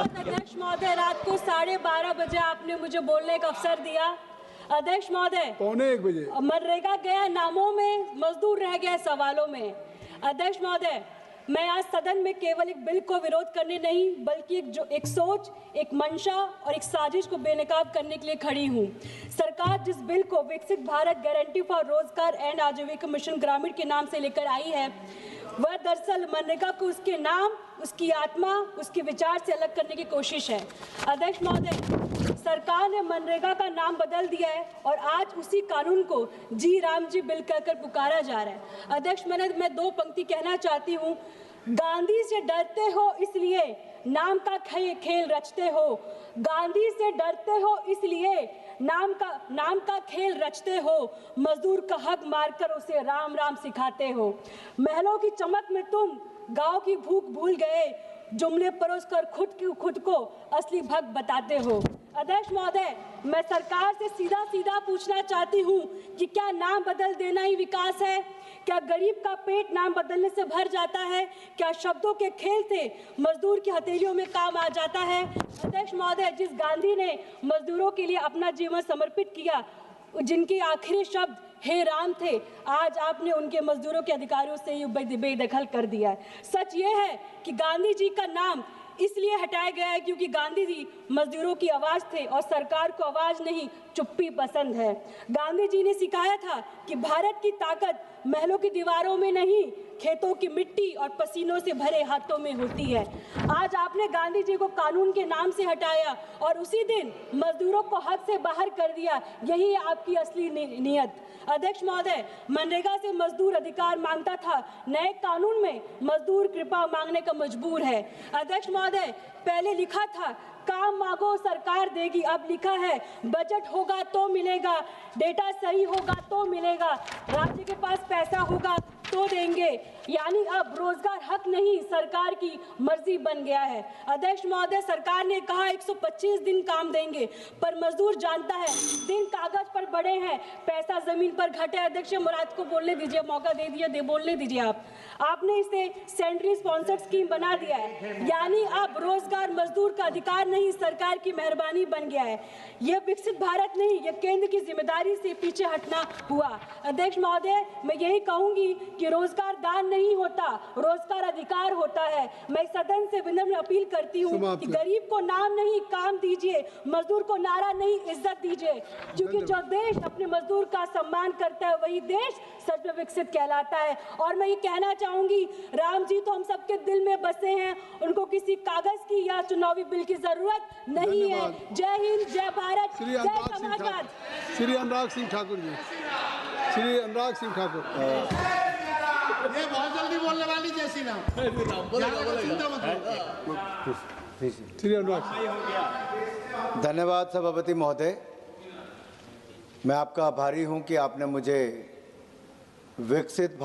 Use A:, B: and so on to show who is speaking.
A: धन्यवाद अध्यक्ष महोदय। रात को 12:30 बजे आपने मुझे बोलने का अवसर दिया। अध्यक्ष महोदय,
B: 1:45
A: मनरेगा गया नामों में, मजदूर रह गए सवालों में। अध्यक्ष महोदय, मैं आज सदन में केवल एक बिल को विरोध करने नहीं बल्कि एक सोच, एक मंशा और एक साजिश को बेनकाब करने के लिए खड़ी हूँ। सरकार जिस बिल को विकसित भारत गारंटी फॉर रोजगार एंड आजीविका मिशन ग्रामीण के नाम से लेकर आई है, वह दरअसल मनरेगा को उसके नाम, उसकी आत्मा, उसके विचार से अलग करने की कोशिश है। अध्यक्ष महोदय, सरकार ने मनरेगा का नाम बदल दिया है और आज उसी कानून को जी राम जी बिल कहकर पुकारा जा रहा है। अध्यक्ष, मैं 2 पंक्ति कहना चाहती हूँ। गांधी से डरते हो इसलिए नाम का खेल रचते हो, गांधी से डरते हो इसलिए नाम का खेल रचते हो, मजदूर का हक मारकर उसे राम राम सिखाते हो। महलों की चमक में तुम गांव की भूख भूल गए, जुमले परोसकर खुद को असली भक्त बताते हो। अध्यक्ष महोदय, मैं सरकार से सीधा पूछना चाहती हूँ कि क्या नाम बदल देना ही विकास है? क्या गरीब का पेट नाम बदलने से भर जाता है? क्या शब्दों के खेल से मजदूर की हथेलियों में काम आ जाता है? अध्यक्ष महोदय, जिस गांधी ने मजदूरों के लिए अपना जीवन समर्पित किया, जिनके आखिरी शब्द हे राम थे, आज आपने उनके मजदूरों के अधिकारों से ही बेदखल कर दिया है। सच ये है कि गांधी जी का नाम इसलिए हटाया गया है क्योंकि गांधी जी मजदूरों की आवाज थे और सरकार को आवाज नहीं, चुप्पी पसंद है। गांधी जी ने सिखाया था कि भारत की ताकत महलों की दीवारों में नहीं, खेतों की मिट्टी और पसीनों से भरे हाथों में होती है। आज आपने गांधी जी को कानून के नाम से हटाया और उसी दिन मजदूरों को हक से बाहर कर दिया। यही है आपकी असली नीयत। अध्यक्ष महोदय, मनरेगा से मजदूर अधिकार मांगता था, नए कानून में मजदूर कृपा मांगने का मजबूर है। अध्यक्ष महोदय, पहले लिखा था काम मांगो सरकार देगी, अब लिखा है बजट होगा तो मिलेगा, डेटा सही होगा तो मिलेगा, राज्य के पास पैसा होगा तो देंगे। यानी अब रोजगार हक नहीं, सरकार की मर्जी बन गया है। अध्यक्ष महोदय, सरकार ने कहा 125 दिन काम देंगे, पर मजदूर जानता है दिन कागज पर बड़े हैं, पैसा जमीन पर घटे। अध्यक्ष, मुराद को बोलने दीजिए, मौका दे दिया, बोलने दीजिए। आपने इसे सेंट्रली स्पॉन्सर्ड स्कीम बना दिया है, यानी अब रोजगार मजदूर का अधिकार नहीं, सरकार की मेहरबानी बन गया है। यह विकसित भारत नहीं, यह केंद्र की जिम्मेदारी से पीछे हटना हुआ। अध्यक्ष महोदय, मैं यही कहूंगी कि रोजगार दान नहीं होता, रोजगार अधिकार होता है। मैं सदन से विनम्र अपील करती हूँ कि गरीब को नाम नहीं, काम दीजिए, मजदूर को नारा नहीं, इज्जत दीजिए, क्योंकि जो देश अपने मजदूर का सम्मान करता है वही देश सच में विकसित कहलाता है। और मैं ये कहना चाहूंगी, राम जी तो हम सबके दिल में बसे हैं, उनको किसी कागज की या चुनावी बिल की जरूरत नहीं है। जय हिंद, जय भारत, जय समाजवाद।
B: श्री अनुराग सिंह ठाकुर जी, श्री अनुराग सिंह ठाकुर।
C: ये बहुत जल्दी बोलने वाली जैसी ना
B: श्री अनुराग।
D: धन्यवाद सभापति महोदय। मैं आपका आभारी हूं कि आपने मुझे विकसित